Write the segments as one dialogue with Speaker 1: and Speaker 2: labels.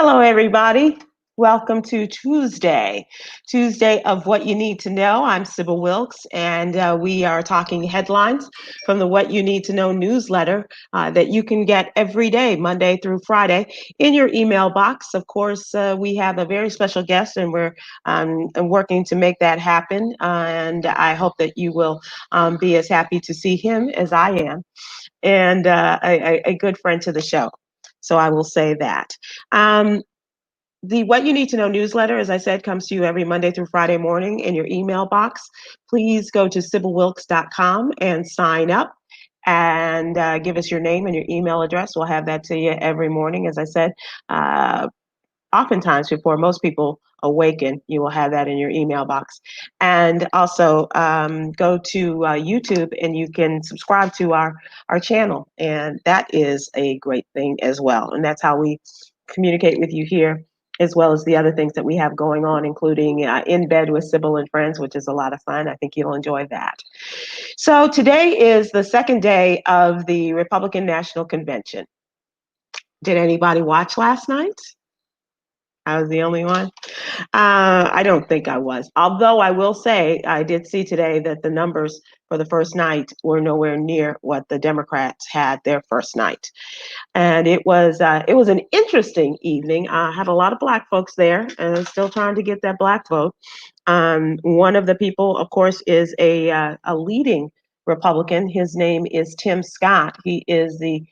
Speaker 1: Hello, everybody. Welcome to Tuesday of What You Need to Know. I'm Sybil Wilkes, and we are talking headlines from the What You Need to Know newsletter that you can get every day, Monday through Friday, in your email box. Of course, we have a very special guest, and we're working to make that happen. And I hope that you will be as happy to see him as I am, and a good friend to the show. So I will say that. The What You Need to Know newsletter, as I said, comes to you every Monday through Friday morning in your email box. Please go to sybilwilkes.com and sign up and give us your name and your email address. We'll have that to you every morning. As I said, oftentimes before most people awaken, you will have that in your email box. And also go to YouTube and you can subscribe to our channel. And that is a great thing as well. And that's how we communicate with you here, as well as the other things that we have going on, including In Bed with Sybil and Friends, which is a lot of fun. I think you'll enjoy that. So today is the second day of the Republican National Convention. Did anybody watch last night? I was the only one. I don't think I was. Although I will say, I did see today that the numbers for the first night were nowhere near what the Democrats had their first night. And it was an interesting evening. I had a lot of Black folks there, and still trying to get that Black vote. One of the people, of course, is a leading Republican. His name is Tim Scott. He is the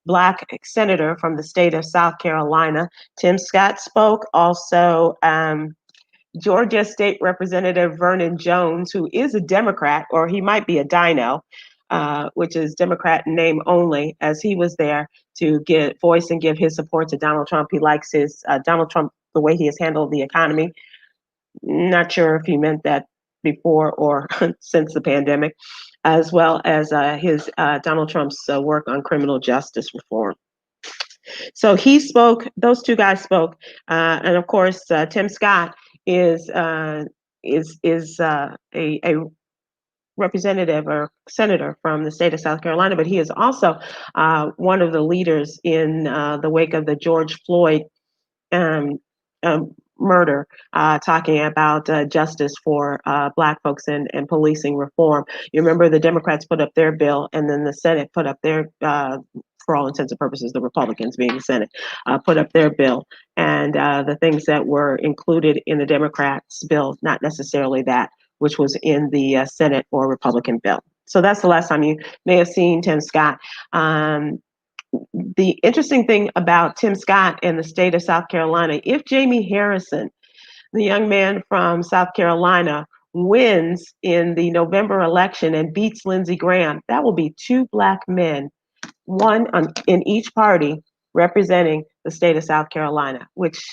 Speaker 1: Black senator from the state of South Carolina. Tim Scott spoke. Also, Georgia State Representative Vernon Jones, who is a Democrat, or he might be a Dino, which is Democrat in name only, as he was there to give voice and give his support to Donald Trump. He likes his Donald Trump, the way he has handled the economy. Not sure if he meant that before or since the pandemic, as well as his Donald Trump's work on criminal justice reform. So he spoke. Those two guys spoke, and of course, Tim Scott is a representative or senator from the state of South Carolina, but he is also one of the leaders in the wake of the George Floyd um, murder, talking about justice for Black folks and policing reform. You remember the Democrats put up their bill, and then the Senate put up their, for all intents and purposes, the Republicans being the Senate, put up their bill. And the things that were included in the Democrats' bill, not necessarily that which was in the Senate or Republican bill. So that's the last time you may have seen Tim Scott. The interesting thing about Tim Scott and the state of South Carolina, if Jamie Harrison, the young man from South Carolina, wins in the November election and beats Lindsey Graham, that will be two Black men, one in each party, representing the state of South Carolina, which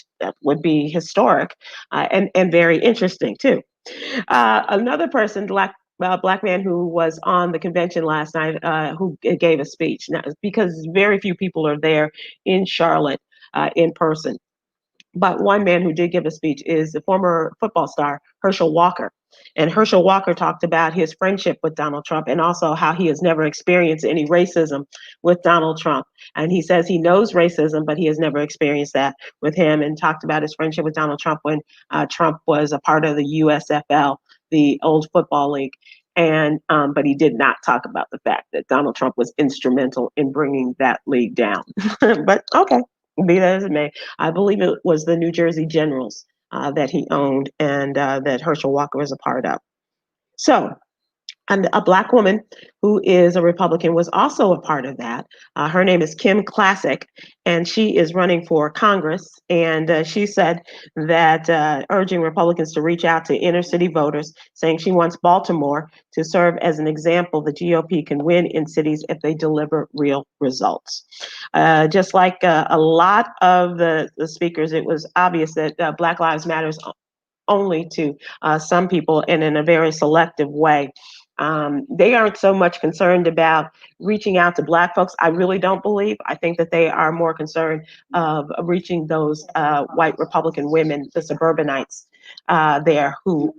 Speaker 1: would be historic and very interesting too. Another person, Black man who was on the convention last night, who gave a speech, now, because very few people are there in Charlotte in person. But one man who did give a speech is the former football star, Herschel Walker. And Herschel Walker talked about his friendship with Donald Trump and also how he has never experienced any racism with Donald Trump. And he says he knows racism, but he has never experienced that with him, and talked about his friendship with Donald Trump when Trump was a part of the USFL, the old football league. And but he did not talk about the fact that Donald Trump was instrumental in bringing that league down. But okay. Be that as it may, I believe it was the New Jersey Generals that he owned and that Herschel Walker was a part of. So, and a Black woman who is a Republican was also a part of that. Her name is Kim Classic, and she is running for Congress. And she said that urging Republicans to reach out to inner city voters, saying she wants Baltimore to serve as an example the GOP can win in cities if they deliver real results. Just like a lot of the speakers, it was obvious that Black Lives Matters only to some people and in a very selective way. They aren't so much concerned about reaching out to Black folks. I really don't believe. I think that they are more concerned of reaching those white Republican women, the suburbanites there, who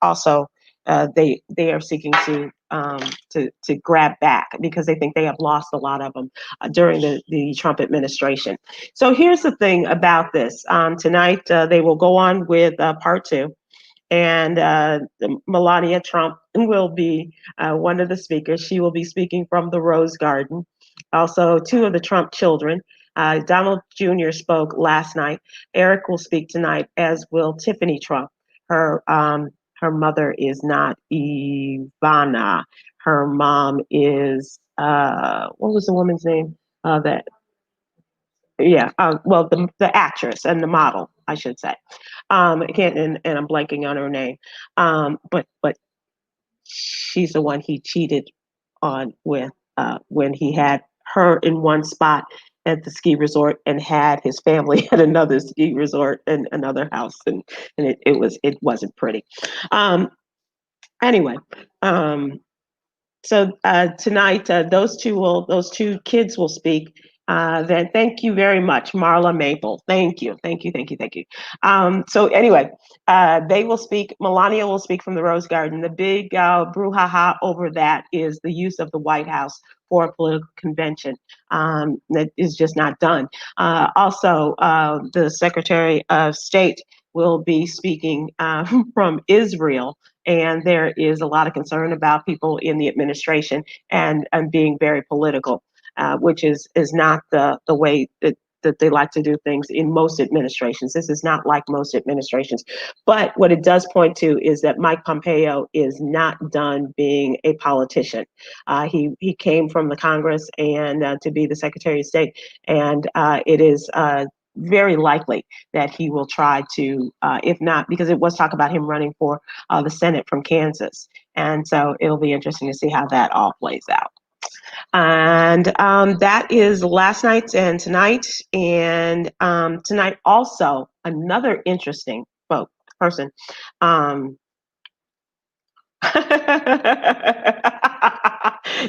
Speaker 1: also they are seeking to to grab back because they think they have lost a lot of them during the Trump administration. So here's the thing about this. Tonight, they will go on with part two. And Melania Trump will be one of the speakers. She will be speaking from the Rose Garden. Also, two of the Trump children. Donald Jr. spoke last night. Eric will speak tonight, as will Tiffany Trump. Her mother is not Ivana. Her mom is what was the woman's name? That yeah, well, the actress and the model, I should say. I can't, and I'm blanking on her name. But she's the one he cheated on with when he had her in one spot at the ski resort and had his family at another ski resort and another house, and it wasn't pretty. Anyway, so tonight, those two kids will speak. Then thank you very much, Marla Maple. Thank you. So anyway, they will speak. Melania will speak from the Rose Garden. The big brouhaha over that is the use of the White House for a political convention. That is just not done. Also, the Secretary of State will be speaking from Israel. And there is a lot of concern about people in the administration and being very political, which is not the way that they like to do things in most administrations. This is not like most administrations. But what it does point to is that Mike Pompeo is not done being a politician. He came from the Congress and to be the Secretary of State, and it is very likely that he will try to, if not, because it was talk about him running for the Senate from Kansas. And so it'll be interesting to see how that all plays out. And that is last night's and tonight. And tonight also, another interesting person.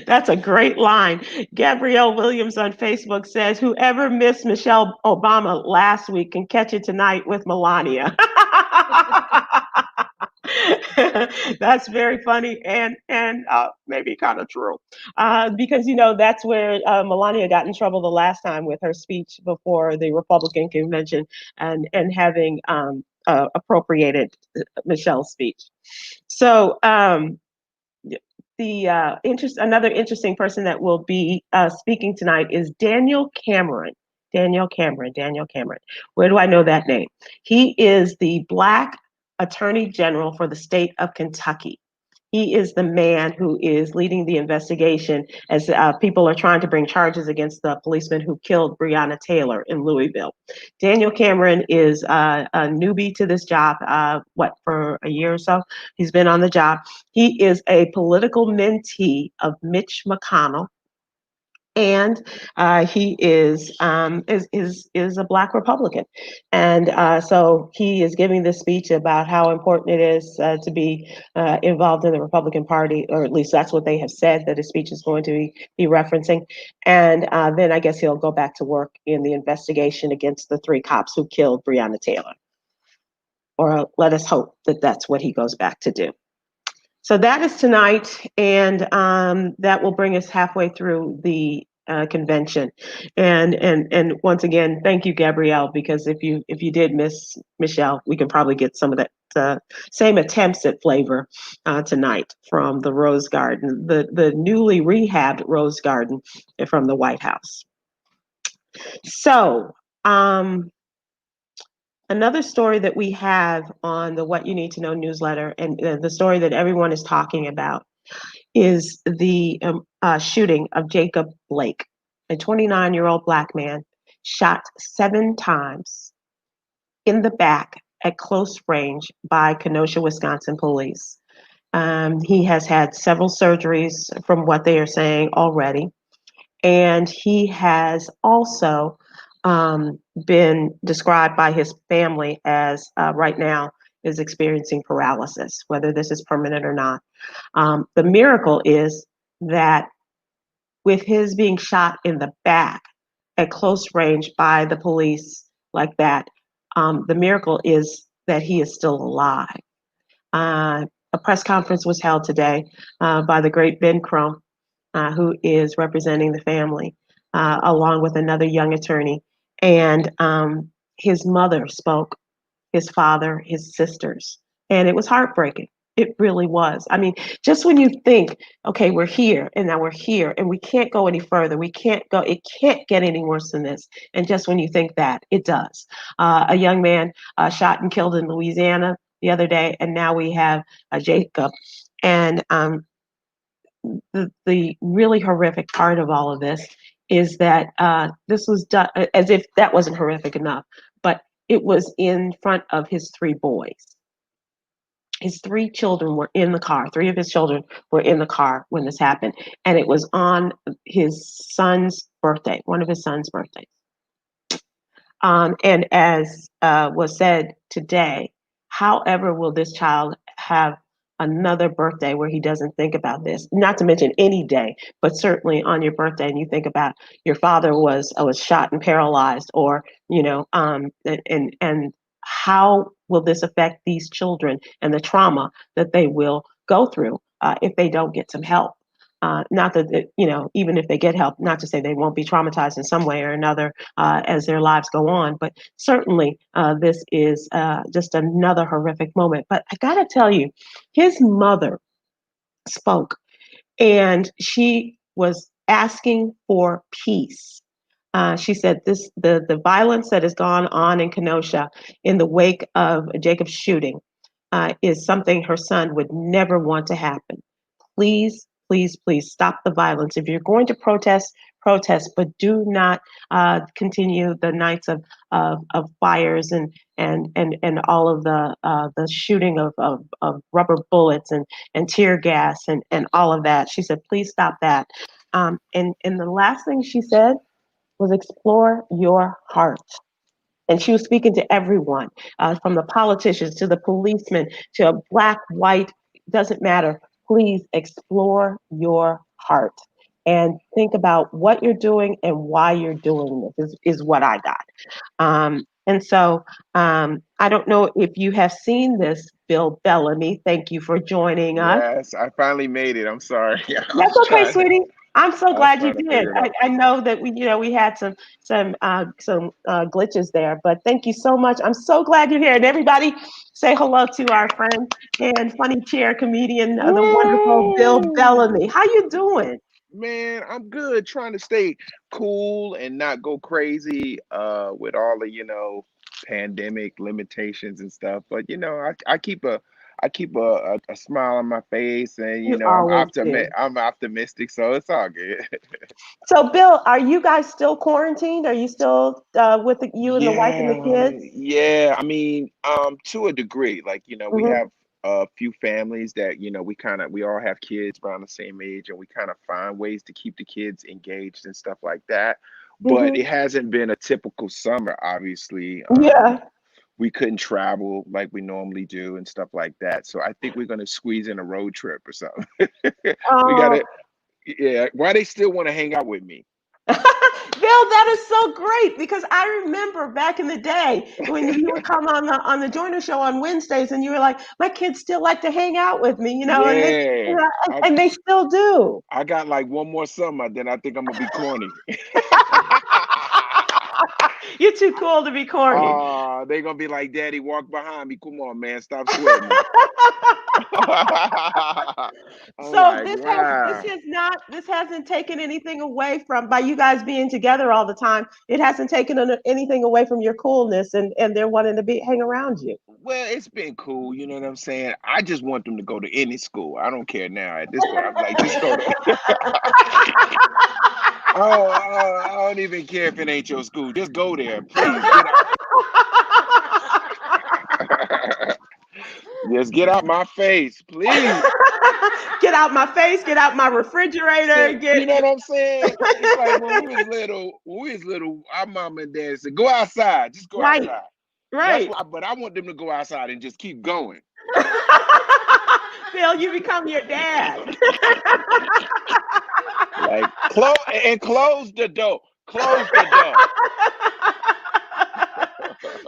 Speaker 1: That's a great line. Gabrielle Williams on Facebook says, whoever missed Michelle Obama last week can catch it tonight with Melania. That's very funny and maybe kind of true, because that's where Melania got in trouble the last time with her speech before the Republican convention and having appropriated Michelle's speech. So another interesting person that will be speaking tonight is Daniel Cameron. Daniel Cameron. Where do I know that name? He is the Black Attorney General for the state of Kentucky. He is the man who is leading the investigation as people are trying to bring charges against the policeman who killed Breonna Taylor in Louisville. Daniel Cameron is a newbie to this job, for a year or so. He's been on the job. He is a political mentee of Mitch McConnell. And he is a Black Republican, and so he is giving this speech about how important it is to be involved in the Republican Party, or at least that's what they have said that his speech is going to be referencing. And then I guess he'll go back to work in the investigation against the 3 cops who killed Breonna Taylor, or let us hope that that's what he goes back to do. So that is tonight, and that will bring us halfway through the convention. And once again, thank you, Gabrielle, because if you did miss Michelle, we can probably get some of that same attempts at flavor tonight from the Rose Garden, the newly rehabbed Rose Garden from the White House. So another story that we have on the What You Need to Know newsletter, and the story that everyone is talking about, is the shooting of Jacob Blake, a 29-year-old Black man shot 7 times in the back at close range by Kenosha, Wisconsin police. He has had several surgeries from what they are saying already. And he has also been described by his family as right now is experiencing paralysis, whether this is permanent or not. The miracle is that with his being shot in the back at close range by the police like that, the miracle is that he is still alive. a press conference was held today by the great Ben Crump, who is representing the family, along with another young attorney. And his mother spoke, his father, his sisters, and it was heartbreaking. It really was. I mean, just when you think, okay, we're here and now we're here and we can't go any further, we can't go, it can't get any worse than this. And just when you think that, it does. A young man shot and killed in Louisiana the other day, and now we have Jacob. And the really horrific part of all of this is that this was done as if that wasn't horrific enough, but it was in front of his three boys. His three children were in the car. Three of his children were in the car when this happened, and it was on his son's birthday, one of his son's birthdays. And as was said today, however, will this child have another birthday where he doesn't think about this? Not to mention any day, but certainly on your birthday, and you think about your father was shot and paralyzed, or and how will this affect these children and the trauma that they will go through if they don't get some help? Not that even if they get help, not to say they won't be traumatized in some way or another as their lives go on, but certainly this is just another horrific moment. But I gotta tell you, his mother spoke, and she was asking for peace. She said the violence that has gone on in Kenosha in the wake of Jacob's shooting is something her son would never want to happen. Please, please, please stop the violence. If you're going to protest, protest, but do not continue the nights of fires and all of the shooting of rubber bullets and tear gas and all of that. She said, please stop that. And the last thing she said was explore your heart. And she was speaking to everyone, from the politicians to the policemen to a black, white, doesn't matter. Please explore your heart and think about what you're doing and why you're doing this is what I got. And so I don't know if you have seen this, Bill Bellamy. Thank you for joining us.
Speaker 2: Yes, I finally made it. I'm sorry.
Speaker 1: That's okay, sweetie. I'm so
Speaker 2: I was
Speaker 1: glad you
Speaker 2: trying to
Speaker 1: did.
Speaker 2: figure it out.
Speaker 1: I know that we had some glitches there, but thank you so much. I'm so glad you're here. And everybody, say hello to our friend and funny chair comedian, the wonderful Bill
Speaker 2: Woo!
Speaker 1: Bellamy. How you doing?
Speaker 2: Man, I'm good. Trying to stay cool and not go crazy with all the, pandemic limitations and stuff. But I keep a smile on my face, and
Speaker 1: You always do.
Speaker 2: I'm optimistic, so it's all good.
Speaker 1: So, Bill, are you guys still quarantined? Are you still with you and the wife and the
Speaker 2: Yeah,
Speaker 1: kids?
Speaker 2: yeah. I mean, to a degree, like, we
Speaker 1: Hmm.
Speaker 2: have a few families that, we all have kids around the same age, and we kind of find ways to keep the kids engaged and stuff like that. But
Speaker 1: Hmm.
Speaker 2: it hasn't been a typical summer, obviously.
Speaker 1: Yeah.
Speaker 2: We couldn't travel like we normally do and stuff like that. So I think we're gonna squeeze in a road trip or something. We
Speaker 1: Um,
Speaker 2: gotta, yeah. Why they still want to hang out with me?
Speaker 1: Bill, that is so great because I remember back in the day when you would come on the Joyner Show on Wednesdays, and you were like, "My kids still like to hang out with me," and they,
Speaker 2: Yeah.
Speaker 1: and they still do.
Speaker 2: I got like one more summer, then I think I'm gonna be corny.
Speaker 1: You're too cool to be corny.
Speaker 2: They gonna be like, Daddy, walk behind me. Come on, man, stop sweating. I'm
Speaker 1: So
Speaker 2: like,
Speaker 1: this
Speaker 2: wow.
Speaker 1: has not this hasn't taken anything away from by you guys being together all the time. It hasn't taken anything away from your coolness and they're wanting to be hang around you.
Speaker 2: Well, it's been cool, you know what I'm saying? I just want them to go to any school. I don't care now. At this point, I'm like, just go to. I don't even care if it ain't your school. Just go there, please. Get out. Just get out my face, please.
Speaker 1: Get out my face, get out my refrigerator,
Speaker 2: See,
Speaker 1: get
Speaker 2: you know what I'm saying? It's like when we was little, our mom and dad said, "Go outside, just go
Speaker 1: right,
Speaker 2: outside." That's
Speaker 1: right.
Speaker 2: why. But I want them to go outside and just keep going.
Speaker 1: Phil, you become your dad.
Speaker 2: Like close the door. Close the door.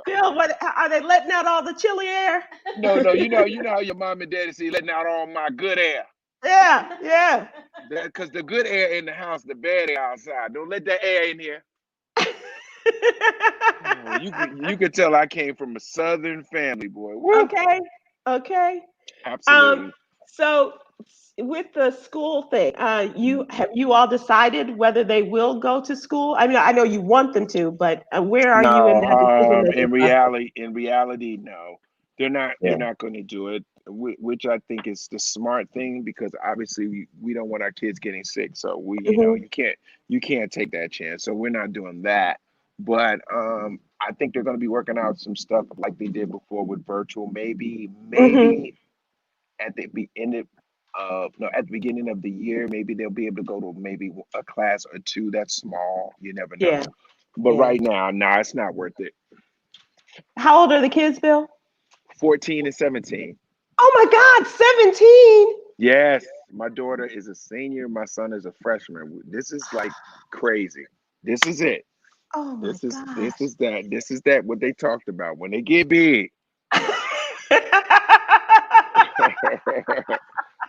Speaker 1: Phil, Bill, what are they letting out all the chilly air?
Speaker 2: No, you know how your mom and daddy say letting out all my good air.
Speaker 1: Yeah, yeah.
Speaker 2: That because the good air in the house, the bad air outside. Don't let that air in here. Oh, you could tell I came from a southern family, boy. Woo!
Speaker 1: Okay, okay. Um,
Speaker 2: Absolutely.
Speaker 1: so with the school thing, you all decided whether they will go to school? I mean, I know you want them to, but where are you in
Speaker 2: No,
Speaker 1: that decision making process?
Speaker 2: in reality, no, they're not. They're
Speaker 1: Yeah.
Speaker 2: not going to do it, which I think is the smart thing because obviously we don't want our kids getting sick. So
Speaker 1: Hmm.
Speaker 2: you can't take that chance. So we're not doing that. But I think they're going to be working out some stuff like they did before with virtual.
Speaker 1: Hmm.
Speaker 2: Maybe at the beginning of no at the beginning of the year, maybe they'll be able to go to maybe a class or two. That's small. You never
Speaker 1: Yeah,
Speaker 2: know. But
Speaker 1: yeah.
Speaker 2: right now, nah, it's not worth it.
Speaker 1: How old are the kids, Bill?
Speaker 2: 14 and 17.
Speaker 1: Oh my God, 17.
Speaker 2: Yes, my daughter is a senior. My son is a freshman. This is like crazy. This is it.
Speaker 1: Oh my
Speaker 2: This
Speaker 1: gosh.
Speaker 2: is that. This is that. What they talked about when they get big.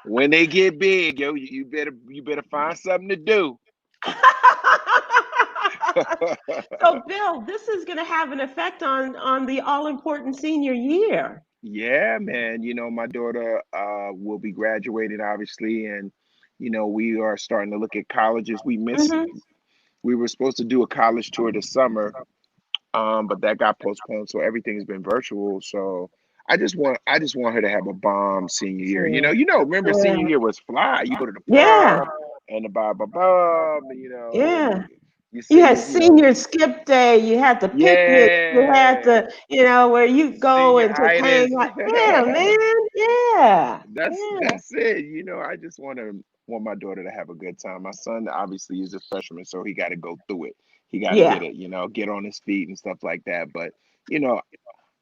Speaker 2: When they get big, yo, you better find something to do.
Speaker 1: So, Bill, this is going to have an effect on the all important senior year.
Speaker 2: Yeah, man. You know, my daughter will be graduating obviously, and we are starting to look at colleges.
Speaker 1: Hmm.
Speaker 2: We were supposed to do a college tour this summer, but that got postponed, so everything's been virtual. So I just want her to have a bomb senior year.
Speaker 1: Yeah,
Speaker 2: Remember senior
Speaker 1: yeah,
Speaker 2: year was fly. You go to the
Speaker 1: yeah,
Speaker 2: prom and the blah,
Speaker 1: yeah.
Speaker 2: you
Speaker 1: You had
Speaker 2: sing,
Speaker 1: senior skip day. You had the picnic. You had
Speaker 2: yeah,
Speaker 1: where you go
Speaker 2: senior
Speaker 1: and just
Speaker 2: itis.
Speaker 1: hang out. Yeah, man. Yeah, yeah,
Speaker 2: That's it. I just want my daughter to have a good time. My son obviously is a freshman, so he got to go through it. He got to
Speaker 1: yeah.
Speaker 2: get it, get on his feet and stuff like that. But you know,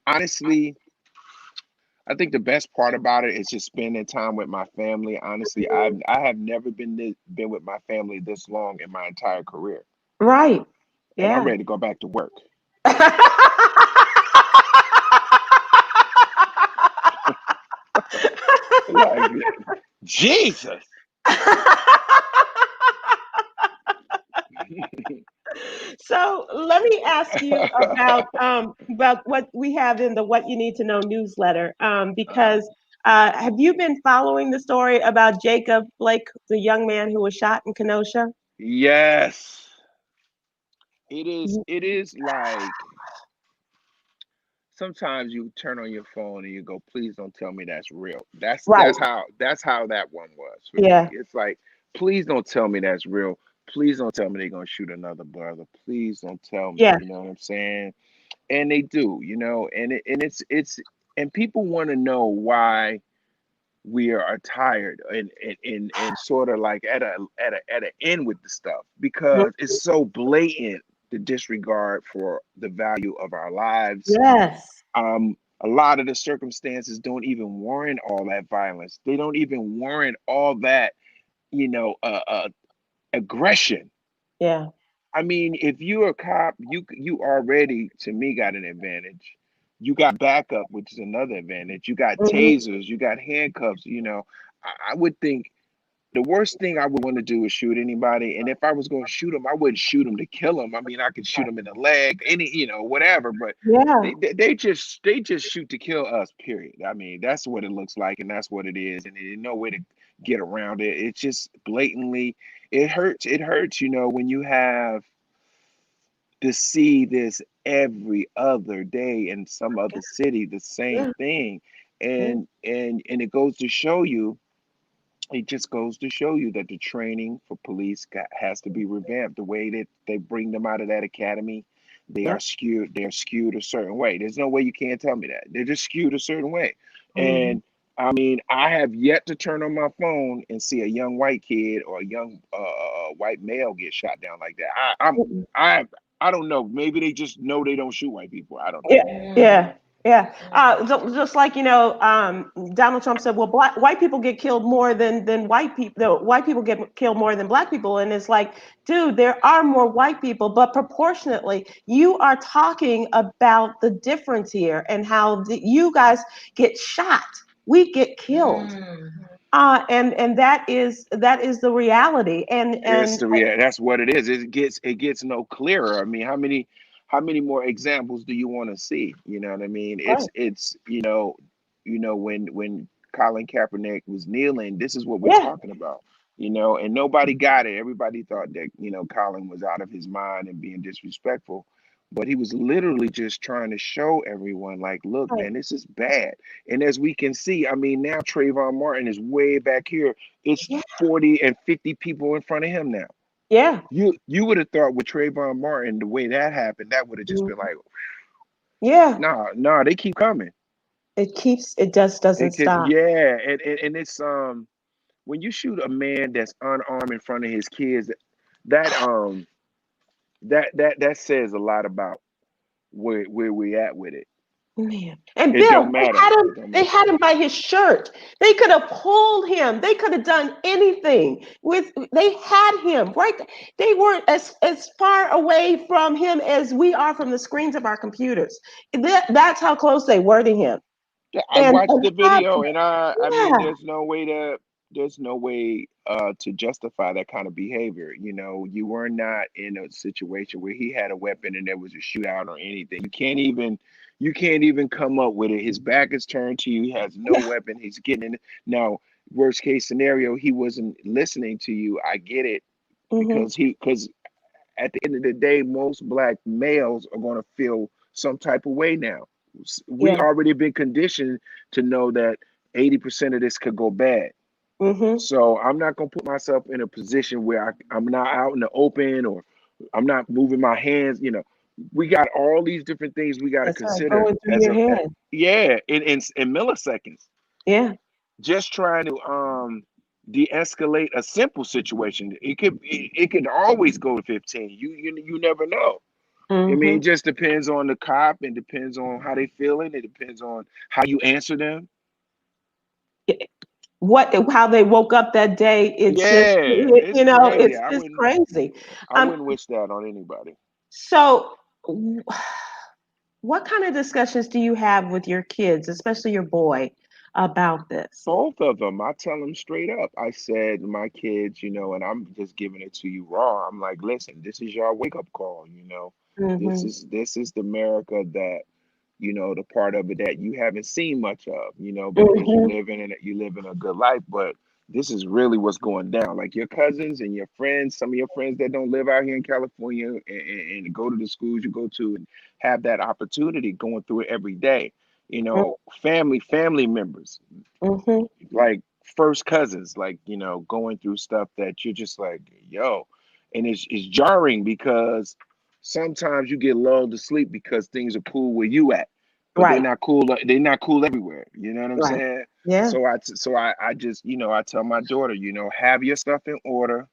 Speaker 2: honestly, I think the best part about it is just spending time with my family. Honestly, I have never been with my family this long in my entire career,
Speaker 1: Right.
Speaker 2: and I'm
Speaker 1: Yeah.
Speaker 2: ready to go back to work. Like Jesus.
Speaker 1: So let me ask you about what we have in the What You Need to Know newsletter.
Speaker 2: Uh,
Speaker 1: Because have you been following the story about Jacob Blake, the young man who was shot in Kenosha?
Speaker 2: yes, it is. It is like sometimes you turn on your phone and you go, please don't tell me that's real.
Speaker 1: Right.
Speaker 2: That's how that one was for me.
Speaker 1: Yeah.
Speaker 2: It's like, please don't tell me that's real. Please don't tell me they're gonna shoot another brother. Please don't tell me.
Speaker 1: Yeah.
Speaker 2: You know what I'm saying? And they do, and it's and people want to know why we are tired and sort of like at an end with the stuff because it's so blatant the disregard for the value of our lives.
Speaker 1: Yes.
Speaker 2: A lot of the circumstances don't even warrant all that violence. They don't even warrant all that, you know, uh, uh, aggression.
Speaker 1: Yeah.
Speaker 2: I mean, if you're a cop, you already to me got an advantage. You got backup, which is another advantage. You got
Speaker 1: Hmm.
Speaker 2: tasers, you got handcuffs. I would think the worst thing I would want to do is shoot anybody. And if I was going to shoot them, I wouldn't shoot them to kill them. I mean, I could shoot them in the leg, whatever. But
Speaker 1: Yeah.
Speaker 2: they just shoot to kill us. Period. I mean, that's what it looks like, and that's what it is. And there's no way to get around it. It's just blatantly. It hurts. It hurts. When you have to see this every other day in some other city, the same
Speaker 1: Yeah.
Speaker 2: thing,
Speaker 1: Yeah.
Speaker 2: and it goes to show you it just goes to show you that the training for police has to be revamped. The way that they bring them out of that academy, they
Speaker 1: Yeah.
Speaker 2: are skewed. They're skewed a certain way. There's no way you can't tell me that. They're just skewed a certain way.
Speaker 1: Hmm.
Speaker 2: And I mean, I have yet to turn on my phone and see a young white kid or a young white male get shot down like that. I don't know. Maybe they just know they don't shoot white people. I don't know.
Speaker 1: Yeah. Yeah. Yeah. Just like, Donald Trump said, well, white people get killed more than white people. White people get killed more than black people. And it's like, dude, there are more white people, but proportionately, you are talking about the difference here and how you guys get shot. We get killed. And that is the reality.
Speaker 2: It's
Speaker 1: And
Speaker 2: the that's what it is. It gets no clearer. I mean, how many more examples do you want to see? You know what I mean?
Speaker 1: right.
Speaker 2: It's when Colin Kaepernick was kneeling, this is what we're
Speaker 1: Yeah.
Speaker 2: talking about. And nobody got it. Everybody thought that Colin was out of his mind and being disrespectful, but he was literally just trying to show everyone, like, look,
Speaker 1: Right.
Speaker 2: man, this is bad. And as we can see, I mean, now Trayvon Martin is way back here. It's
Speaker 1: Yeah.
Speaker 2: 40 and 50 people in front of him now.
Speaker 1: Yeah.
Speaker 2: You would have thought with Trayvon Martin, the way that happened, that would have just been
Speaker 1: Mhm.
Speaker 2: like,
Speaker 1: Yeah.
Speaker 2: nah, they keep coming.
Speaker 1: It just doesn't
Speaker 2: It could,
Speaker 1: stop.
Speaker 2: yeah, and it's when you shoot a man that's unarmed in front of his kids, that that says a lot about where we at with it.
Speaker 1: Man. And
Speaker 2: It
Speaker 1: Bill,
Speaker 2: don't
Speaker 1: they
Speaker 2: matter.
Speaker 1: had him,
Speaker 2: It don't
Speaker 1: they
Speaker 2: matter.
Speaker 1: had him by his shirt. They could have pulled him. They could have done anything with they had him right. They weren't as far away from him as we are from the screens of our computers. That's how close they were to him.
Speaker 2: Yeah, I
Speaker 1: And
Speaker 2: watched the
Speaker 1: have
Speaker 2: video,
Speaker 1: him.
Speaker 2: and I mean,
Speaker 1: Yeah.
Speaker 2: there's no way to justify that kind of behavior. You were not in a situation where he had a weapon and there was a shootout or anything. You can't even come up with it. His back is turned to you. He has no
Speaker 1: Yeah.
Speaker 2: weapon. He's getting in. Now, worst case scenario, he wasn't listening to you. I get it,
Speaker 1: Hmm.
Speaker 2: because at the end of the day, most black males are going to feel some type of way now. We
Speaker 1: Yeah.
Speaker 2: already been conditioned to know that 80% of this could go bad.
Speaker 1: Hmm.
Speaker 2: So I'm not going to put myself in a position where I'm not out in the open, or I'm not moving my hands. We got all these different things we got to
Speaker 1: That's right.
Speaker 2: consider
Speaker 1: Going through
Speaker 2: as
Speaker 1: your head.
Speaker 2: yeah, in milliseconds.
Speaker 1: Yeah.
Speaker 2: Just trying to de-escalate a simple situation. It could always go to 15. You never know. I mean, it
Speaker 1: Hmm.
Speaker 2: just depends on the cop, and depends on how they feeling. It depends on how you answer them.
Speaker 1: What how they woke up that day, it's just
Speaker 2: Yeah, it's crazy.
Speaker 1: it's
Speaker 2: I
Speaker 1: just
Speaker 2: wouldn't
Speaker 1: crazy.
Speaker 2: I
Speaker 1: um
Speaker 2: wouldn't wish that on anybody.
Speaker 1: so what kind of discussions do you have with your kids, especially your boy, about this?
Speaker 2: Both of them, I tell them straight up. I said, my kids, and I'm just giving it to you raw. I'm like, listen, this is your wake up call. This
Speaker 1: Hmm.
Speaker 2: is this is the America that, the part of it that you haven't seen much of, because you
Speaker 1: Hmm.
Speaker 2: live in a good life. But this is really what's going down. Like your cousins and your friends, some of your friends that don't live out here in California, and go to the schools you go to and have that opportunity, going through it every day. Family members,
Speaker 1: Hmm.
Speaker 2: like first cousins, like, going through stuff that you're just like, yo, and it's jarring, because sometimes you get lulled to sleep because things are cool where you at, but they're
Speaker 1: Right.
Speaker 2: not cool. They're not cool everywhere. You know what I'm
Speaker 1: Right.
Speaker 2: saying?
Speaker 1: Yeah.
Speaker 2: So I just, I tell my daughter, have your stuff in order.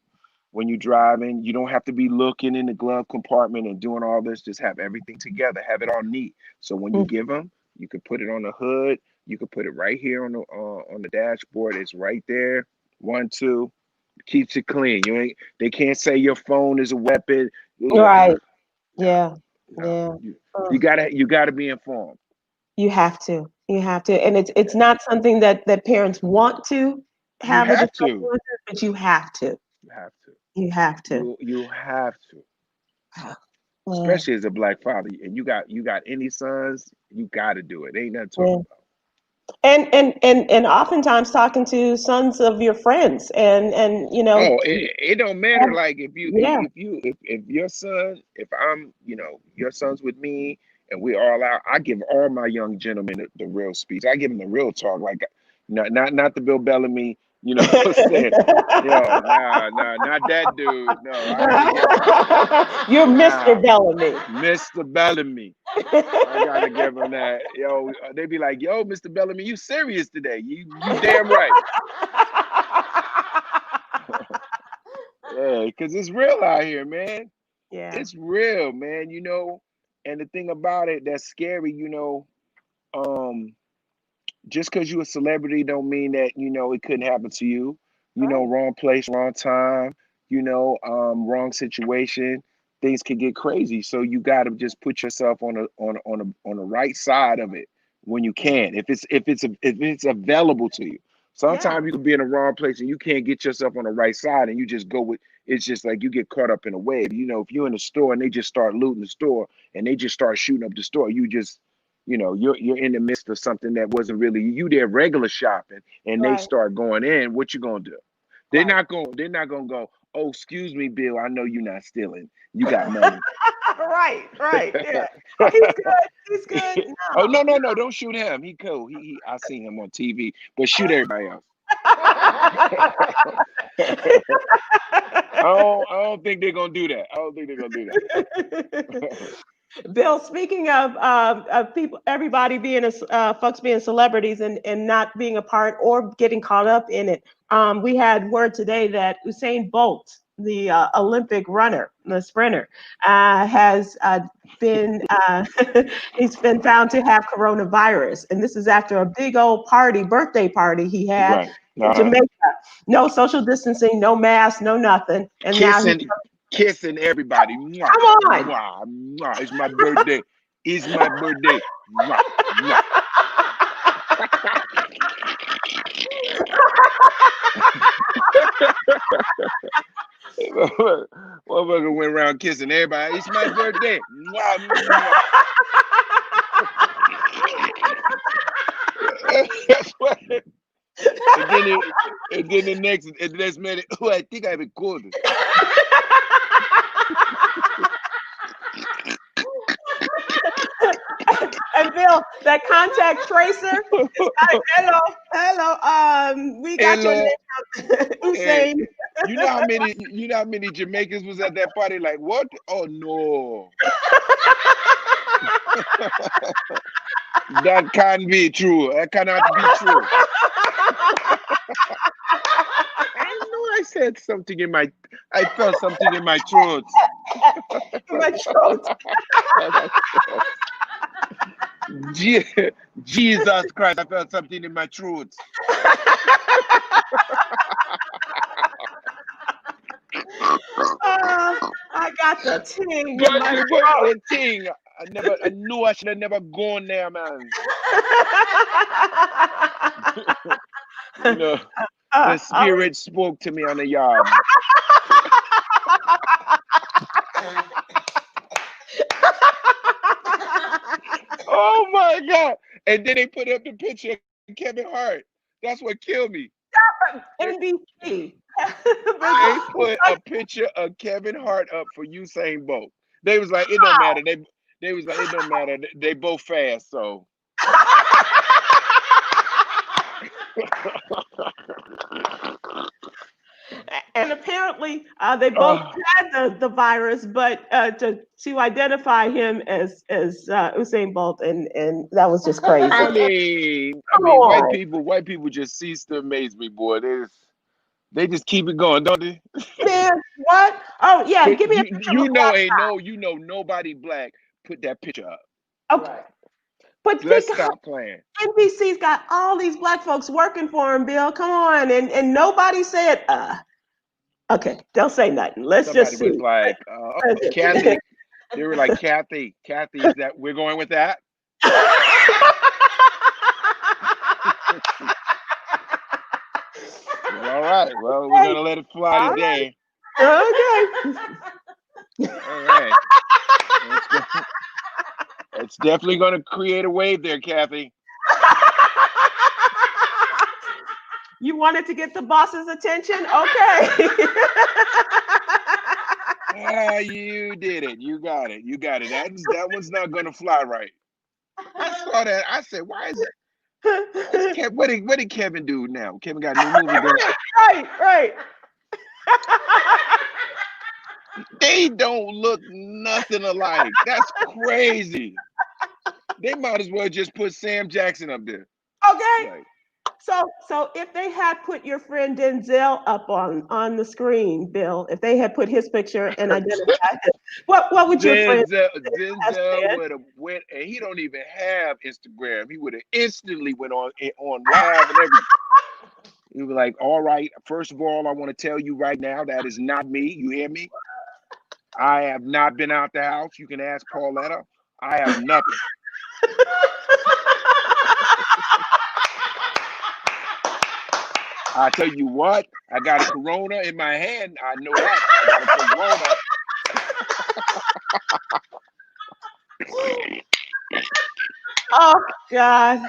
Speaker 2: When you're driving, you don't have to be looking in the glove compartment and doing all this. Just have everything together, have it all neat. So when you
Speaker 1: Mm.
Speaker 2: give them, you can put it on the hood. You can put it right here on the dashboard. It's right there. One, two, keeps it clean. You ain't. They can't say your phone is a weapon.
Speaker 1: Right.
Speaker 2: No,
Speaker 1: Yeah.
Speaker 2: no.
Speaker 1: Yeah.
Speaker 2: You
Speaker 1: Ugh.
Speaker 2: gotta be informed.
Speaker 1: You have to. You have to. And it's
Speaker 2: Yeah,
Speaker 1: not something that parents want to
Speaker 2: you
Speaker 1: have a
Speaker 2: have
Speaker 1: discussion
Speaker 2: to.
Speaker 1: with it, but you have to.
Speaker 2: You have to.
Speaker 1: You have to.
Speaker 2: You have to.
Speaker 1: Yeah.
Speaker 2: Especially as a black father, and you got any sons, you got to do it. Ain't nothing to talk
Speaker 1: Yeah.
Speaker 2: about.
Speaker 1: And oftentimes talking to sons of your friends and
Speaker 2: Oh, it don't matter.
Speaker 1: have-
Speaker 2: Like,
Speaker 1: yeah.
Speaker 2: if your son, if I'm, your son's with me and we all out, I give all my young gentlemen the real speech. I give them the real talk. Like, not the Bill Bellamy, saying, yo, nah, not that dude. No, I gotta give him,
Speaker 1: You're Mr.
Speaker 2: nah,
Speaker 1: Bellamy.
Speaker 2: Mr. Bellamy. I gotta give him that. Yo, they be like, yo, Mr. Bellamy, you serious today? You damn right. Yeah, because it's real out here, man.
Speaker 1: Yeah.
Speaker 2: It's real, man. And the thing about it that's scary, um just because you're a celebrity don't mean that it couldn't happen to you.
Speaker 1: Right.
Speaker 2: Wrong place, wrong time. Wrong situation. Things can get crazy. So you got to just put yourself on the right side of it when you can. If it's available to you.
Speaker 1: Yeah.
Speaker 2: Sometimes you can be in the wrong place and you can't get yourself on the right side, and you just go with. It's just like you get caught up in a wave. If you're in a store and they just start looting the store and they just start shooting up the store, you're in the midst of something that wasn't really you there regular shopping, and they
Speaker 1: Right.
Speaker 2: start going in. What you gonna do?
Speaker 1: Right.
Speaker 2: They're not gonna go, oh, excuse me, Bill, I know you're not stealing, you got money.
Speaker 1: Right. Right. Yeah. Oh, he's good. He's good.
Speaker 2: Oh,
Speaker 1: No.
Speaker 2: no, no, no, don't shoot him, he cool, I seen him on TV, but shoot everybody else. I don't think they're gonna do that. I don't think they're gonna do that.
Speaker 1: Bill, speaking of people, everybody being folks being celebrities and not being a part or getting caught up in it, we had word today that Usain Bolt, the Olympic runner, the sprinter, has been he's been found to have coronavirus, and this is after a big old birthday party he had
Speaker 2: Right.
Speaker 1: in
Speaker 2: Uh-huh.
Speaker 1: Jamaica. No social distancing, no mask, no nothing, and now he.
Speaker 2: Kissing everybody. Mwah,
Speaker 1: Come on.
Speaker 2: mwah, mwah. It's my birthday. It's my birthday. Mwah, mwah. Motherfucker went around kissing everybody. It's my birthday. Mwah, mwah. That's what. And then the next minute, oh, I think I have a cold.
Speaker 1: And Bill, that contact tracer is got hello. We got your
Speaker 2: Hello.
Speaker 1: name,
Speaker 2: Hey,
Speaker 1: Usain.
Speaker 2: you know how many Jamaicans was at that party? Like, what? Oh no. That can't be true. That cannot be true. I know I said something I felt something in my throat.
Speaker 1: In my throat.
Speaker 2: Jesus Christ, I felt something in my throat.
Speaker 1: I got the ting in
Speaker 2: Got
Speaker 1: my
Speaker 2: the thing. I knew I should have never gone there, man. The
Speaker 1: throat.
Speaker 2: spirit spoke to me on the yard. Oh my God. And then they put up the picture of Kevin Hart. That's what killed me.
Speaker 1: NBC.
Speaker 2: They put a picture of Kevin Hart up for Usain Bolt. They was like, it don't matter. They was like, it don't matter. They both fast, so.
Speaker 1: And apparently, they both had the virus, but to identify him as Usain Bolt, and that was just crazy.
Speaker 2: I mean, white people just cease to amaze me, boy. They just keep it going, don't they?
Speaker 1: Man, what? Oh yeah, give me a picture of a black guy.
Speaker 2: Nobody black put that picture up.
Speaker 1: Okay. But
Speaker 2: Let's stop playing.
Speaker 1: NBC's got all these black folks working for him, Bill. Come on, and nobody said, okay, don't say nothing. Let's
Speaker 2: Somebody
Speaker 1: just see.
Speaker 2: was like, Kathy. They were like, Kathy, is that we're going with that? All right. Well, we're gonna let it fly today.
Speaker 1: Okay.
Speaker 2: All right. It's definitely gonna create a wave there, Kathy.
Speaker 1: You wanted to get the boss's attention? Okay.
Speaker 2: You did it. You got it. That one's not gonna fly right. I saw that. I said, why is it? What did Kevin do now? Kevin got a new movie going.
Speaker 1: Right.
Speaker 2: They don't look nothing alike. That's crazy. They might as well just put Sam Jackson up there.
Speaker 1: Okay.
Speaker 2: Like,
Speaker 1: So if they had put your friend Denzel up on the screen, Bill, if they had put his picture and identified him, what would your friend have
Speaker 2: Denzel
Speaker 1: said?
Speaker 2: would have went, and he don't even have Instagram. He would have instantly went on live and everything. He was like, "All right, first of all, I want to tell you right now that is not me. You hear me? I have not been out the house. You can ask Pauletta. I have nothing. I tell you what, I got a Corona in my hand. I know that. I got a Corona."
Speaker 1: Oh God,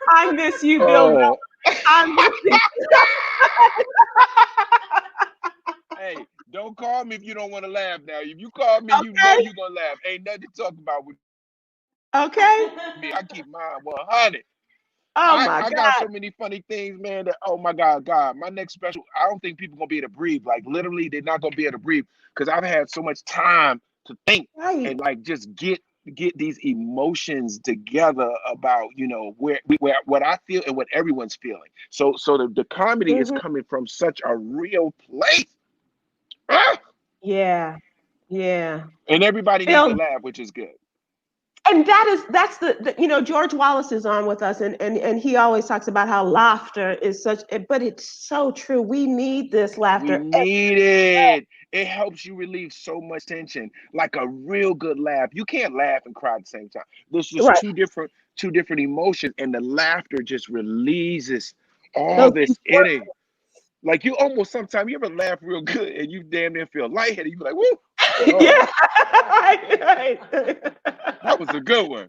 Speaker 1: I miss you, Bill.
Speaker 2: Oh,
Speaker 1: I miss you.
Speaker 2: hey, don't call me if you don't want to laugh now. If you call me, you know
Speaker 1: Okay,
Speaker 2: you're going to laugh. Ain't nothing to talk about with
Speaker 1: okay.
Speaker 2: me. I keep mine 100.
Speaker 1: Oh my
Speaker 2: I got
Speaker 1: God.
Speaker 2: so many funny things, man, that, oh my God, my next special, I don't think people gonna be able to breathe. Like literally, they're not gonna be able to breathe because I've had so much time to think
Speaker 1: Right.
Speaker 2: and like just get these emotions together about, where what I feel and what everyone's feeling. So the comedy is
Speaker 1: Hmm.
Speaker 2: coming from such a real place. Ah!
Speaker 1: Yeah. Yeah.
Speaker 2: And everybody needs to
Speaker 1: Bill,
Speaker 2: laugh, which is good.
Speaker 1: and that's the George Wallace is on with us, and he always talks about how laughter is such, but it's so true. We need this
Speaker 2: We
Speaker 1: laughter.
Speaker 2: need it. It helps you relieve so much tension. Like a real good laugh. You can't laugh and cry at the same time. There's just
Speaker 1: Right.
Speaker 2: two different emotions, and the laughter just releases all
Speaker 1: Those
Speaker 2: this
Speaker 1: endorphins.
Speaker 2: in. Like you almost sometimes you ever laugh real good and you damn near feel lightheaded. You be like, woo, oh,
Speaker 1: Yeah. Right.
Speaker 2: that was a good one.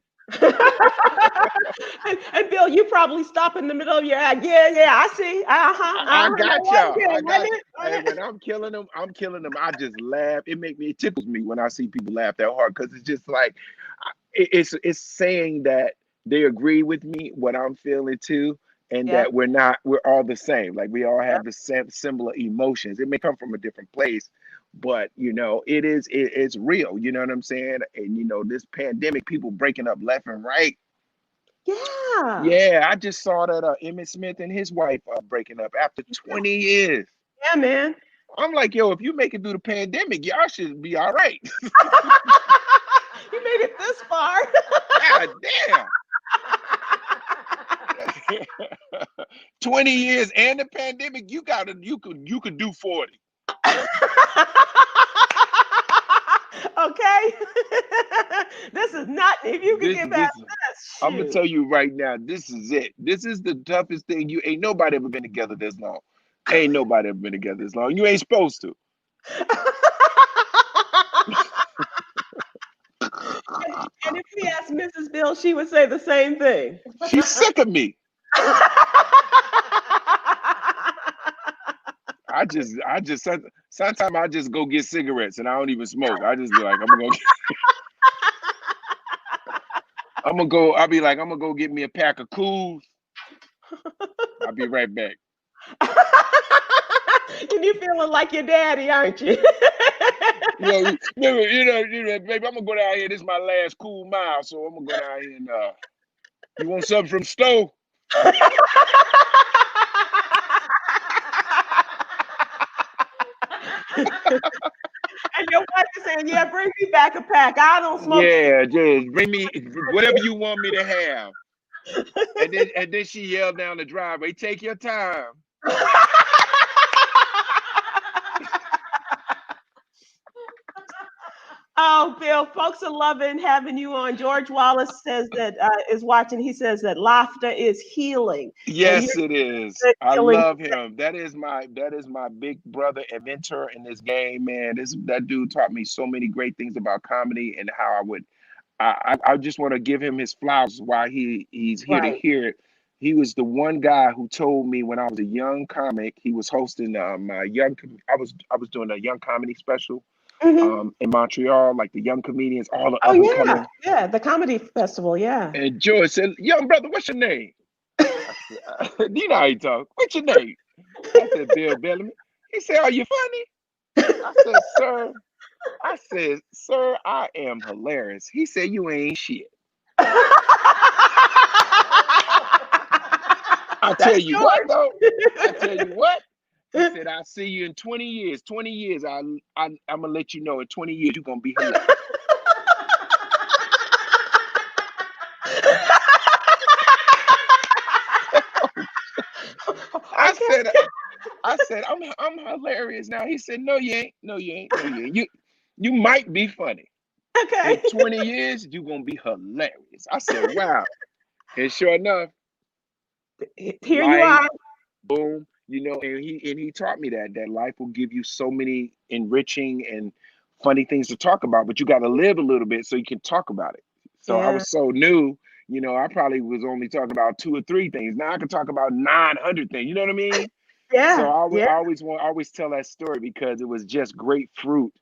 Speaker 1: And Bill, you probably stop in the middle of your act. Yeah, yeah, I see.
Speaker 2: I
Speaker 1: That
Speaker 2: got
Speaker 1: was
Speaker 2: y'all.
Speaker 1: good,
Speaker 2: I
Speaker 1: wasn't
Speaker 2: got.
Speaker 1: it?
Speaker 2: And
Speaker 1: Wasn't
Speaker 2: when
Speaker 1: it?
Speaker 2: I'm killing them, I just laugh. It tickles me when I see people laugh that hard because it's just like it's saying that they agree with me what I'm feeling too, and
Speaker 1: Yep.
Speaker 2: that we're all the same. Like we all
Speaker 1: Yep.
Speaker 2: have the same similar emotions. It may come from a different place, but it's real. You know what I'm saying? And this pandemic, people breaking up left and right.
Speaker 1: Yeah.
Speaker 2: Yeah, I just saw that Emmett Smith and his wife breaking up after 20 years.
Speaker 1: Yeah, man.
Speaker 2: I'm like, yo, if you make it through the pandemic, y'all should be all right.
Speaker 1: You made it this far.
Speaker 2: God damn. 20 years and the pandemic, you could do 40.
Speaker 1: Okay. This is not, if you could
Speaker 2: This
Speaker 1: get past
Speaker 2: this
Speaker 1: this,
Speaker 2: I'm gonna
Speaker 1: shoot.
Speaker 2: tell you right now, this is it. This is the toughest thing. You ain't nobody ever been together this long. Ain't nobody ever been together this long. You ain't supposed to.
Speaker 1: and, and if we asked Mrs. Bill, she would say the same thing.
Speaker 2: She's sick of me. Sometimes I just go get cigarettes and I don't even smoke. I just be like, I'll be like, I'm gonna go get me a pack of cools. I'll be right back.
Speaker 1: And you feeling like your daddy, aren't you?
Speaker 2: Baby, I'm gonna go down here. This is my last cool mile, so I'm gonna go down here and you want something from Stowe?
Speaker 1: And your wife is saying, "Yeah, bring me back a pack. I don't smoke."
Speaker 2: Yeah, just bring me whatever you want me to have. And then she yelled down the driveway, take your time.
Speaker 1: Oh, Bill, folks are loving having you on. George Wallace says that is watching. He says that laughter is healing, and you're
Speaker 2: Yes, it is.
Speaker 1: good
Speaker 2: I
Speaker 1: healing.
Speaker 2: love him. That is my big brother and mentor in this game, man. That dude taught me so many great things about comedy and how I would I just want to give him his flowers while he's here to
Speaker 1: Right.
Speaker 2: hear it. He was the one guy who told me when I was a young comic, he was hosting my I was doing a young comedy special
Speaker 1: Hmm.
Speaker 2: in Montreal, like the young comedians, all the
Speaker 1: Oh
Speaker 2: up and
Speaker 1: yeah,
Speaker 2: coming.
Speaker 1: yeah. The comedy festival. Yeah.
Speaker 2: And George said, "Young brother, what's your name?" I said, "You know how you talk. What's your name?" I said, "Bill Bellamy." He said, "Are you funny?" I said, "Sir." I said, "Sir, I am hilarious." He said, "You ain't shit." I tell
Speaker 1: That's
Speaker 2: you what,
Speaker 1: yours.
Speaker 2: though. I tell you what. He said, "I'll see you in 20 years. 20 years, I'm gonna let you know. In 20 years, you're gonna be hilarious." I
Speaker 1: Okay.
Speaker 2: said, I'm hilarious now. He said, "No, you ain't. No, you ain't. No, you ain't. You might be funny. In
Speaker 1: Okay.
Speaker 2: 20 years, you're gonna be hilarious." I said, "Wow." And sure enough,
Speaker 1: Here you
Speaker 2: life,
Speaker 1: are.
Speaker 2: boom, and he taught me that life will give you so many enriching and funny things to talk about, but you got to live a little bit so you can talk about it. So I
Speaker 1: Yeah.
Speaker 2: was so new, I probably was only talking about two or three things. Now I can talk about 900 things. You know what I mean? So
Speaker 1: Yeah. Yeah.
Speaker 2: I always tell that story because it was just great fruit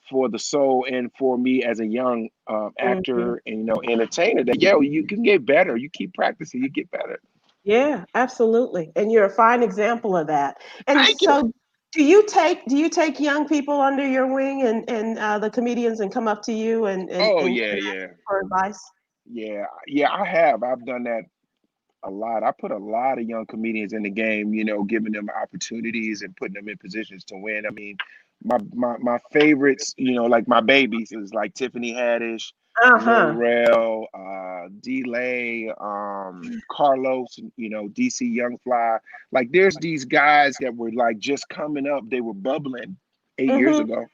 Speaker 2: for the soul and for me as a young
Speaker 1: Mhm.
Speaker 2: actor and entertainer. That you can get better. You keep practicing, you get better.
Speaker 1: Yeah, absolutely. And you're a fine example of that. And
Speaker 2: Thank you.
Speaker 1: so do you take young people under your wing and the comedians and come up to you
Speaker 2: Oh
Speaker 1: and
Speaker 2: yeah,
Speaker 1: ask
Speaker 2: yeah,
Speaker 1: you for advice?
Speaker 2: yeah. I have. I've done that a lot. I put a lot of young comedians in the game, giving them opportunities and putting them in positions to win. I mean, my favorites, like my babies is like Tiffany Haddish, Lil
Speaker 1: Uh-huh.
Speaker 2: Rel, D-Lay, Carlos, DC Young Fly. Like there's these guys that were like just coming up. They were bubbling 8 years
Speaker 1: Mhm.
Speaker 2: ago.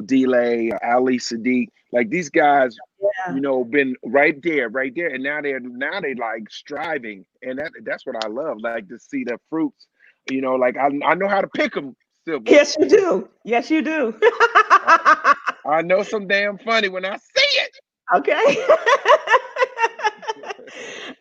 Speaker 2: D-Lay, Ali Sadiq, like these guys,
Speaker 1: Yeah.
Speaker 2: been right there, and now they like striving, and that's what I love, like to see the fruits. Like I know how to pick them, Sybil.
Speaker 1: Yes, you do. Yes, you do.
Speaker 2: I, I know some damn funny when I see it.
Speaker 1: Okay.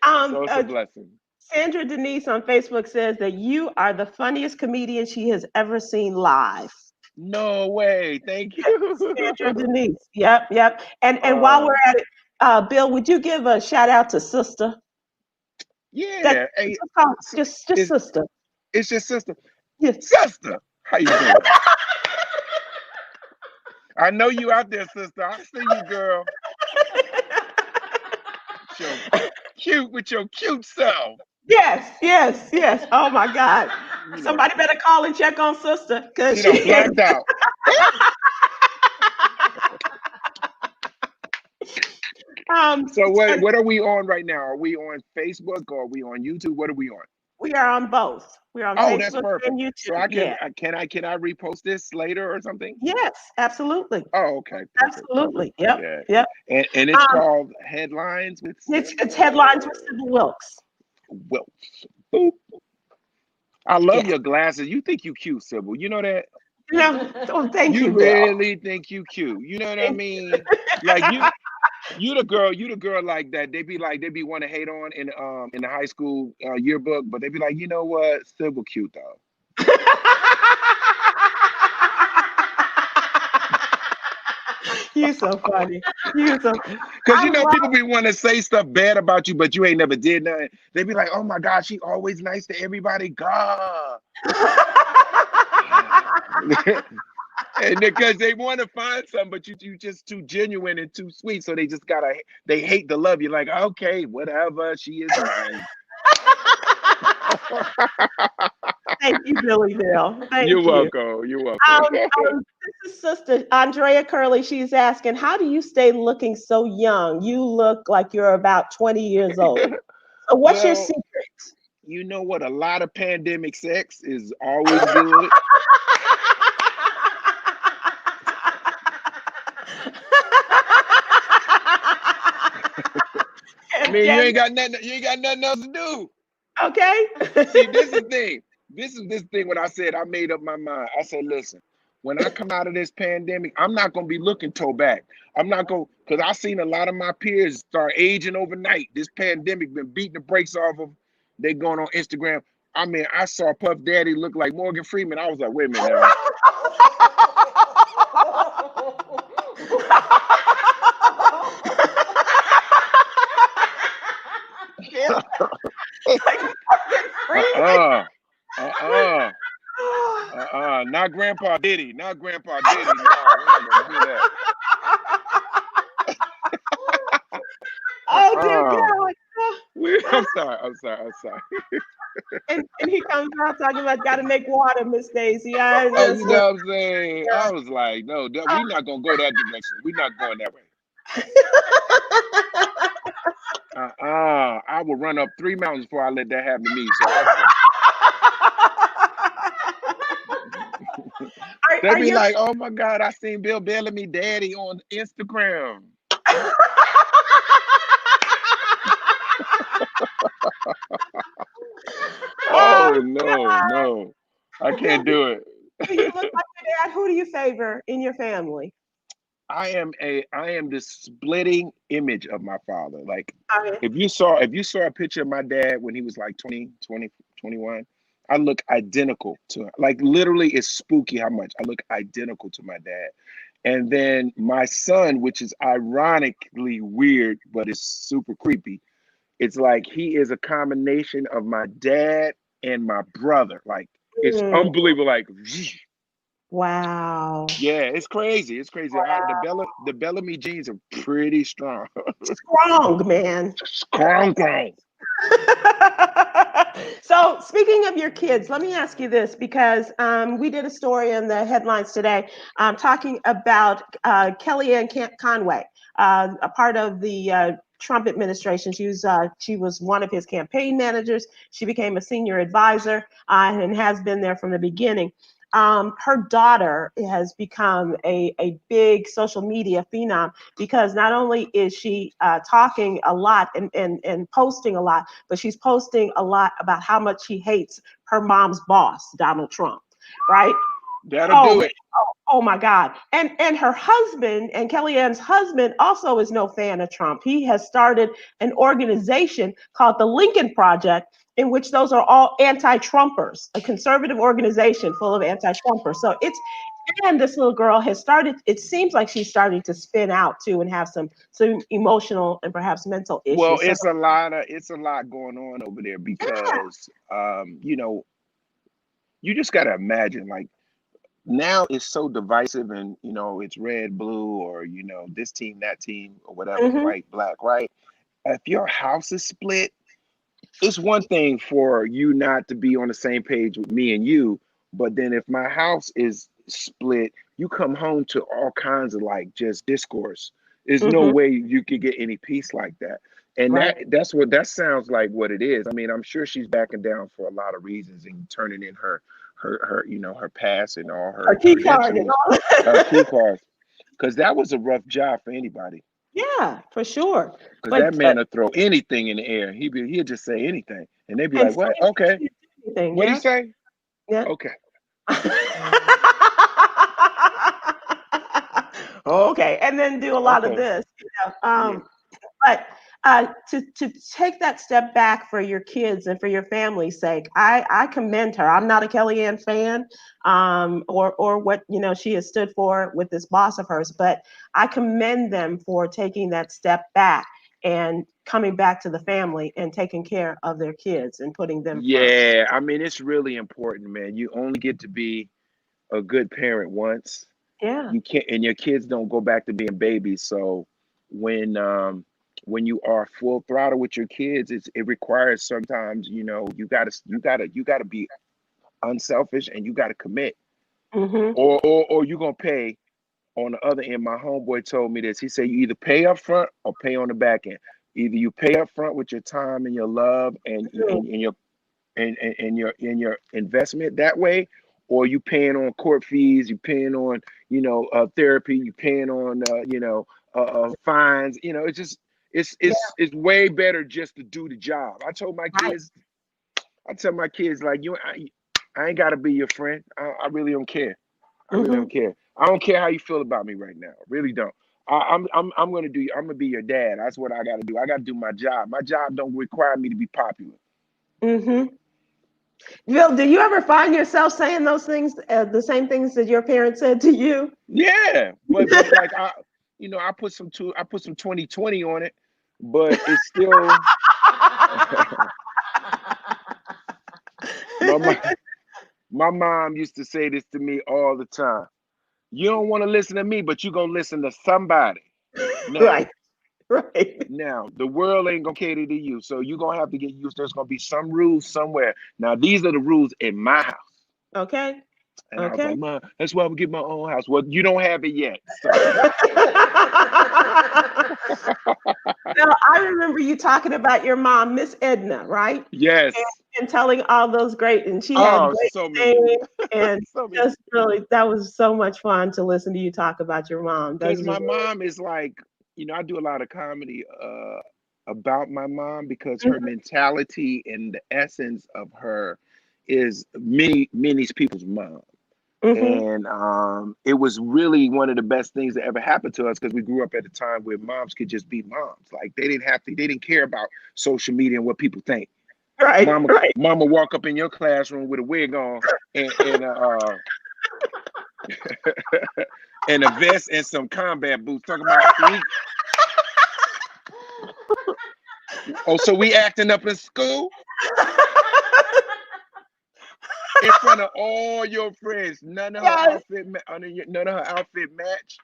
Speaker 1: um,
Speaker 2: So it's a
Speaker 1: uh,
Speaker 2: blessing.
Speaker 1: Sandra Denise on Facebook says that you are the funniest comedian she has ever seen live.
Speaker 2: No way. Thank you.
Speaker 1: Sandra Denise. Yep, yep. And while we're
Speaker 2: uh,
Speaker 1: at it, Bill, would you give a shout out to Sister? That
Speaker 2: yeah. Hey,
Speaker 1: just
Speaker 2: it's
Speaker 1: Sister.
Speaker 2: it's your sister.
Speaker 1: Yes.
Speaker 2: Sister, how you doing? I know you out there, sister. I see you, girl. Your with your cute self.
Speaker 1: Yes, yes, yes. Oh my God.
Speaker 2: You know,
Speaker 1: Somebody better call and check on Sister because
Speaker 2: she done
Speaker 1: she is.
Speaker 2: blacked out.
Speaker 1: um
Speaker 2: So what
Speaker 1: and
Speaker 2: what are we on right now? Are we on Facebook or are we on YouTube? What are we on?
Speaker 1: we are on both. We're on
Speaker 2: Oh, that's
Speaker 1: Facebook
Speaker 2: perfect.
Speaker 1: and
Speaker 2: So
Speaker 1: YouTube.
Speaker 2: I
Speaker 1: Yeah.
Speaker 2: can I repost this later or something?
Speaker 1: Yes, absolutely.
Speaker 2: Oh, okay, perfect.
Speaker 1: Absolutely. Yep.
Speaker 2: Yeah,
Speaker 1: Yep.
Speaker 2: and it's
Speaker 1: Um
Speaker 2: called Headlines with
Speaker 1: it's headlines with
Speaker 2: Sybil
Speaker 1: Sybil Wilkes.
Speaker 2: Wilkes. Boop. I love
Speaker 1: Yes.
Speaker 2: your glasses. You think you cute, Sybil. You know that?
Speaker 1: Yeah. Oh, thank
Speaker 2: You
Speaker 1: you, Bill.
Speaker 2: really think you cute. You know what I
Speaker 1: Thank
Speaker 2: mean? Like you the girl like that. They be want to hate on in the high school yearbook, but they be like, you know what, Sybil cute though.
Speaker 1: You're so funny. You so
Speaker 2: Cause
Speaker 1: I love
Speaker 2: people be want to say stuff bad about you, but you ain't never did nothing. They be like, oh my God, she always nice to everybody. God. And because they want to find something, but you just too genuine and too sweet, so they hate to love you. Like, okay, whatever, she is nice.
Speaker 1: Thank you, Billy Bill.
Speaker 2: You're
Speaker 1: Thank you.
Speaker 2: welcome. You're welcome.
Speaker 1: This is Sister Andrea Curley. She's asking, how do you stay looking so young? You look like you're about 20 years old. So what's your
Speaker 2: Well,
Speaker 1: secret?
Speaker 2: you know what? A lot of pandemic sex is always good. I mean, you
Speaker 1: Again,
Speaker 2: ain't got nothing. You ain't got nothing else to do.
Speaker 1: okay?
Speaker 2: See, this is the thing. This thing. What I said, I made up my mind. I said, listen, when I come out of this pandemic, I'm not gonna be looking toe back. I'm not gonna, because I seen a lot of my peers start aging overnight. This pandemic been beating the brakes off of. They going on Instagram. I mean, I saw Puff Daddy look like Morgan Freeman. I was like, wait a minute now.
Speaker 1: Bill, like Morgan Freeman.
Speaker 2: Uh-uh. Uh-uh. Not Grandpa Diddy. Not Grandpa Diddy. No, we're not gonna do that.
Speaker 1: Oh dear
Speaker 2: Uh-uh.
Speaker 1: God.
Speaker 2: I'm sorry. I'm sorry.
Speaker 1: And he comes out talking about gotta make water, Miss Daisy. I
Speaker 2: You
Speaker 1: just
Speaker 2: know what I'm saying? I was like, no, we're not gonna go that direction. We're not going that way. I will run up 3 mountains before I let that happen to me. So I was like, they
Speaker 1: are
Speaker 2: be
Speaker 1: your
Speaker 2: like, oh my God, I seen Bill Bellamy daddy on Instagram.
Speaker 1: oh
Speaker 2: Oh no, no, I can't do it.
Speaker 1: do you look like your dad? Who do you favor in your family?
Speaker 2: I am the splitting image of my father. Like
Speaker 1: Okay.
Speaker 2: if you saw a picture of my dad when he was like 21, I look identical to him. Like literally it's spooky how much I look identical to my dad. And then my son, which is ironically weird, but it's super creepy. It's like he is a combination of my dad and my brother. Like it's
Speaker 1: Mm,
Speaker 2: unbelievable. Like
Speaker 1: wow.
Speaker 2: yeah, it's crazy. It's crazy. The Bellamy genes are pretty strong.
Speaker 1: Strong man.
Speaker 2: Strong, strong.
Speaker 1: So, speaking of your kids, let me ask you this because we did a story in the headlines today talking about Kellyanne Conway, a part of the Trump administration. She was one of his campaign managers. She became a senior advisor and has been there from the beginning. Her daughter has become a big social media phenom because not only is she talking a lot and posting a lot, but she's posting a lot about how much she hates her mom's boss, Donald Trump, right?
Speaker 2: That'll
Speaker 1: Oh,
Speaker 2: do
Speaker 1: man.
Speaker 2: it.
Speaker 1: Oh my God. And her husband and Kellyanne's husband also is no fan of Trump. He has started an organization called the Lincoln Project, in which those are all anti-Trumpers, a conservative organization full of anti-Trumpers. So it's and this little girl has started, it seems like she's starting to spin out too and have some emotional and perhaps mental
Speaker 2: Well,
Speaker 1: issues. So
Speaker 2: it's a lot going on over there
Speaker 1: yeah.
Speaker 2: because you just gotta imagine like now it's so divisive and it's red, blue, or this team, that team, or whatever,
Speaker 1: Hmm.
Speaker 2: white, black, right? If your house is split, it's one thing for you not to be on the same page with me and you, but then if my house is split, you come home to all kinds of like just discourse. There's no
Speaker 1: Hmm.
Speaker 2: way you could get any peace like that. And
Speaker 1: Right.
Speaker 2: that's what that sounds like what it is. I mean, I'm sure she's backing down for a lot of reasons and turning in her her past and all
Speaker 1: Her
Speaker 2: her
Speaker 1: key card and
Speaker 2: credentials,
Speaker 1: all
Speaker 2: her
Speaker 1: that.
Speaker 2: key cards, because that was a rough job for anybody.
Speaker 1: Yeah, for sure.
Speaker 2: Because that
Speaker 1: But
Speaker 2: man would throw anything in the air. He'd just say anything, and they'd be
Speaker 1: and
Speaker 2: like,
Speaker 1: still
Speaker 2: "What? Okay,
Speaker 1: didn't do anything.
Speaker 2: what'd he
Speaker 1: Yeah.
Speaker 2: say?
Speaker 1: Yeah.
Speaker 2: Okay."
Speaker 1: Okay, and then do a lot of
Speaker 2: Okay.
Speaker 1: this.
Speaker 2: Yeah.
Speaker 1: But to take that step back for your kids and for your family's sake, I commend her. I'm not a Kellyanne fan, or what she has stood for with this boss of hers, but I commend them for taking that step back and coming back to the family and taking care of their kids and putting them first.
Speaker 2: Yeah. I mean, it's really important, man. You only get to be a good parent once.
Speaker 1: Yeah.
Speaker 2: You can't, and your kids don't go back to being babies. So when um when you are full throttle with your kids, it requires sometimes, you gotta be unselfish and you gotta commit.
Speaker 1: Hmm.
Speaker 2: Or you're gonna pay on the other end. My homeboy told me this. He said you either pay up front or pay on the back end. Either you pay up front with your time and your love and your investment that way, or you paying on court fees, you paying on therapy, you paying on fines. It's just
Speaker 1: Yeah.
Speaker 2: it's way better just to do the job.
Speaker 1: Right.
Speaker 2: I tell my kids like I ain't gotta be your friend. I really don't care. I really
Speaker 1: Hmm.
Speaker 2: don't care. I don't care how you feel about me right now. I really don't. I'm gonna be your dad. That's what I gotta do. I gotta do my job. My job don't require me to be popular.
Speaker 1: Hmm. Bill, do you ever find yourself saying those things, the same things that your parents said to you?
Speaker 2: Yeah, but like I put some 2020 on it, but it's still my mom, my mom used to say this to me all the time. You don't want to listen to me, but you gonna listen to somebody. Now,
Speaker 1: Right, Right.
Speaker 2: Now, the world ain't gonna cater to you, so you're gonna have to get used. There's gonna be some rules somewhere. Now, these are the rules in my house.
Speaker 1: Okay.
Speaker 2: And I was
Speaker 1: Okay.
Speaker 2: like, Mom, that's why we get my own house. Well, you don't have it yet. So
Speaker 1: Now, I remember you talking about your mom, Miss Edna, right?
Speaker 2: yes.
Speaker 1: And telling all those great, and she had
Speaker 2: Oh,
Speaker 1: great
Speaker 2: so many.
Speaker 1: sayings, and
Speaker 2: So many.
Speaker 1: just really, that was so much fun to listen to you talk about your mom.
Speaker 2: Because
Speaker 1: Those was
Speaker 2: my mom is like, I do a lot of comedy about my mom because her mentality and the essence of her is many people's mom.
Speaker 1: mm-hmm.
Speaker 2: And it was really one of the best things that ever happened to us because we grew up at a time where moms could just be moms. Like they didn't care about social media and what people think.
Speaker 1: Right,
Speaker 2: Mama,
Speaker 1: right.
Speaker 2: mama walk up in your classroom with a wig on and and a vest and some combat boots. Talking about so we acting up in school in front of all your friends.
Speaker 1: Yes.
Speaker 2: None of her outfit match.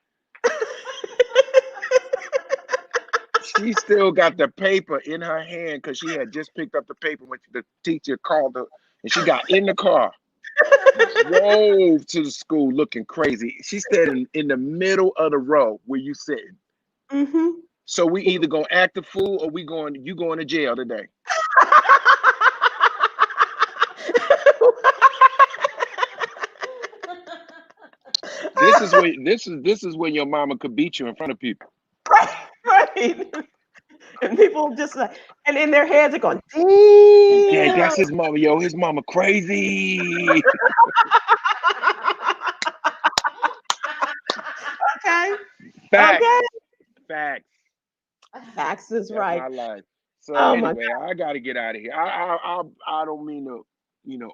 Speaker 2: She still got the paper in her hand because she had just picked up the paper when the teacher called her, and she got in the car, drove to the school looking crazy. She standing in the middle of the row where you sitting.
Speaker 1: Mm-hmm.
Speaker 2: So we either gonna act a fool or you going to jail today. This is when your mama could beat you in front of people.
Speaker 1: Right, right. And people just like, and in their heads are going,
Speaker 2: Yeah,
Speaker 1: damn.
Speaker 2: that's his mama. Yo, his mama crazy.
Speaker 1: Okay,
Speaker 2: Facts,
Speaker 1: okay.
Speaker 2: facts.
Speaker 1: Facts is
Speaker 2: That's
Speaker 1: right.
Speaker 2: my life. So
Speaker 1: Oh my
Speaker 2: anyway, I got to get out of here. I don't mean to,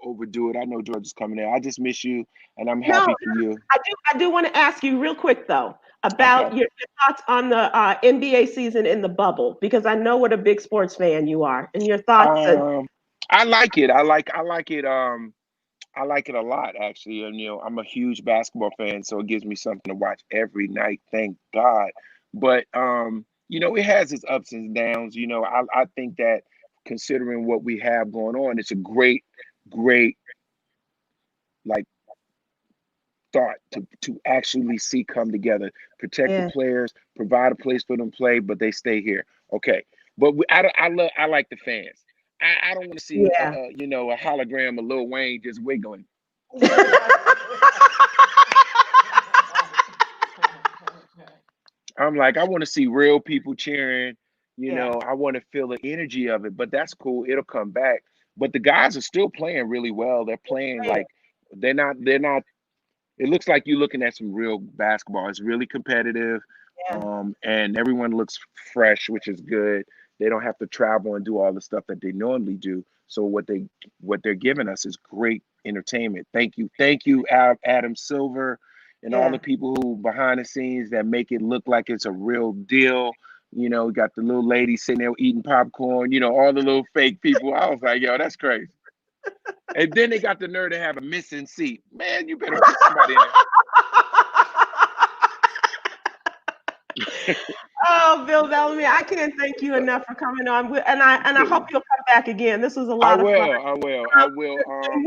Speaker 2: overdo it. I know George is coming in. I just miss you, and I'm
Speaker 1: No,
Speaker 2: happy for you.
Speaker 1: I do want to ask you real quick though about
Speaker 2: Okay.
Speaker 1: your thoughts on the NBA season in the bubble because I know what a big sports fan you are and your thoughts.
Speaker 2: Um, I like it. I like it. I like it a lot, actually. And I'm a huge basketball fan, so it gives me something to watch every night. Thank God. But it has its ups and downs. I think that considering what we have going on, it's a great, great like thought to actually see come together, protect the
Speaker 1: Yeah,
Speaker 2: players, provide a place for them to play, but they stay here. Okay, but I like the fans. I don't want to see
Speaker 1: yeah.
Speaker 2: a hologram of Lil Wayne just wiggling. I'm like, I want to see real people cheering.
Speaker 1: Yeah,
Speaker 2: I want to feel the energy of it, but that's cool. It'll come back. But the guys are still playing really well. They're playing
Speaker 1: yeah,
Speaker 2: like they're not. It looks like you're looking at some real basketball. It's really competitive,
Speaker 1: yeah.
Speaker 2: and everyone looks fresh, which is good. They don't have to travel and do all the stuff that they normally do. So what they're giving us is great entertainment. Thank you, Adam Silver, and all the
Speaker 1: Yeah.
Speaker 2: people who behind the scenes that make it look like it's a real deal. We got the little lady sitting there eating popcorn. All the little fake people. I was like, yo, that's crazy. And then they got the nerve to have a missing seat. Man, you better put somebody in there.
Speaker 1: Oh, Bill Bellamy, I can't thank you enough for coming on, and I hope you'll come back again. This was a
Speaker 2: I
Speaker 1: lot of fun.
Speaker 2: will. I will. I will.
Speaker 1: And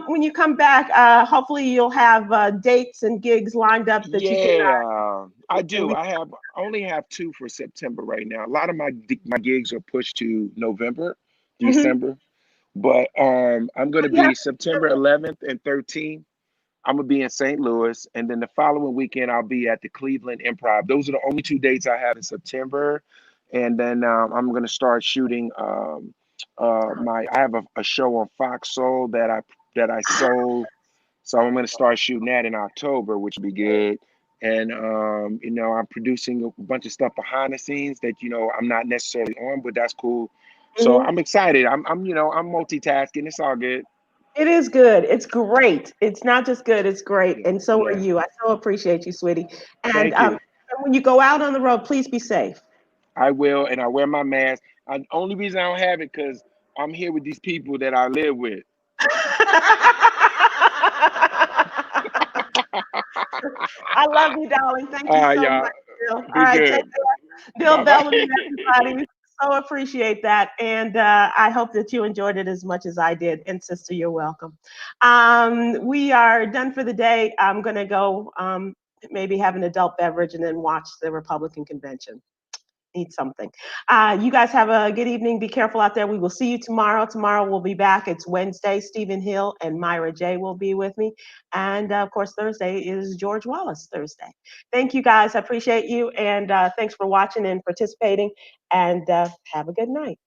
Speaker 1: when you come back, hopefully you'll have dates and gigs lined up that you can.
Speaker 2: Yeah, I
Speaker 1: And
Speaker 2: do.
Speaker 1: we,
Speaker 2: I only have two for September right now. A lot of my gigs are pushed to November,
Speaker 1: mhm.
Speaker 2: December, but I'm gonna
Speaker 1: You have
Speaker 2: be September 11th and 13th. I'm gonna be in St. Louis, and then the following weekend I'll be at the Cleveland Improv. Those are the only two dates I have in September, and then I'm gonna start shooting. I have a show on Fox Soul that I sold, so I'm gonna start shooting that in October, which will be good. And I'm producing a bunch of stuff behind the scenes that I'm not necessarily on, but that's cool. So
Speaker 1: mhm.
Speaker 2: I'm excited. I'm multitasking. It's all good.
Speaker 1: It is good. It's great. It's not just good, it's great.
Speaker 2: Yeah,
Speaker 1: And so are
Speaker 2: yeah.
Speaker 1: you. I so appreciate you, sweetie. And
Speaker 2: Thank you.
Speaker 1: when you go out on the road, please be safe.
Speaker 2: I will, and I wear my mask. Only reason I don't have it because I'm here with these people that I live with.
Speaker 1: I love you, darling. Thank
Speaker 2: All
Speaker 1: you
Speaker 2: right,
Speaker 1: so
Speaker 2: y'all.
Speaker 1: much. Bill. All
Speaker 2: Be
Speaker 1: right, take
Speaker 2: good.
Speaker 1: care. Bill
Speaker 2: Bye bye.
Speaker 1: Bellamy, everybody. So appreciate that. And I hope that you enjoyed it as much as I did. And sister, you're welcome. We are done for the day. I'm going to go maybe have an adult beverage and then watch the Republican convention. Eat something. You guys have a good evening. Be careful out there. We will see you tomorrow. Tomorrow we'll be back. It's Wednesday. Stephen Hill and Myra J will be with me. And of course, Thursday is George Wallace Thursday. Thank you guys. I appreciate you. And thanks for watching and participating. And have a good night.